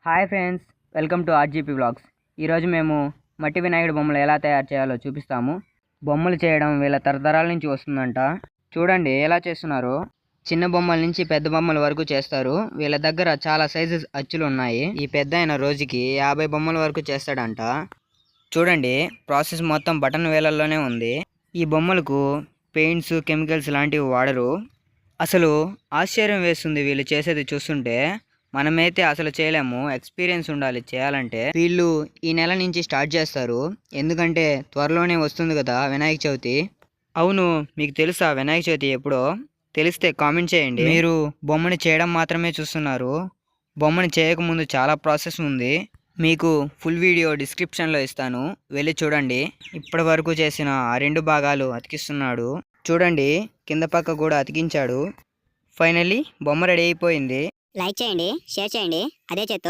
Hi friends, welcome to RGP vlogs. ఈరోజు మేము మట్టి వినాయకుడి బొమ్మలు ఎలా తయారు చేయాలో చూపిస్తాము. బొమ్మలు చేయడం వీళ్ళ తరతరాల నుంచి వస్తుందంట. చూడండి ఎలా చేస్తున్నారో. చిన్న బొమ్మల నుంచి పెద్ద బొమ్మల వరకు చేస్తారు. వీళ్ళ దగ్గర చాలా సైజెస్ అచ్చులు ఉన్నాయి. ఈ పెద్ద అయిన రోజుకి 50 బొమ్మల వరకు చేస్తాడంట. చూడండి, ప్రాసెస్ మొత్తం బటన్ వేలల్లోనే ఉంది. ఈ బొమ్మలకు పెయింట్స్, కెమికల్స్ లాంటివి వాడరు. అసలు ఆశ్చర్యం వేస్తుంది వీళ్ళు చేసేది చూస్తుంటే. మనమైతే అసలు చేయలేము, ఎక్స్పీరియన్స్ ఉండాలి చేయాలంటే. వీళ్ళు ఈ నెల నుంచి స్టార్ట్ చేస్తారు, ఎందుకంటే త్వరలోనే వస్తుంది కదా వినాయక చవితి. అవును, మీకు తెలుసా వినాయక చవితి ఎప్పుడో? తెలిస్తే కామెంట్ చేయండి. మీరు బొమ్మని చేయడం మాత్రమే చూస్తున్నారు, బొమ్మని చేయకముందు చాలా ప్రాసెస్ ఉంది. మీకు ఫుల్ వీడియో డిస్క్రిప్షన్లో ఇస్తాను, వెళ్ళి చూడండి. ఇప్పటి వరకు చేసిన ఆ 2 భాగాలు అతికిస్తున్నాడు. చూడండి, కింద పక్క కూడా అతికించాడు. ఫైనల్లీ బొమ్మ రెడీ అయిపోయింది. లైక్ చేయండి, షేర్ చేయండి, అదే చేత్తో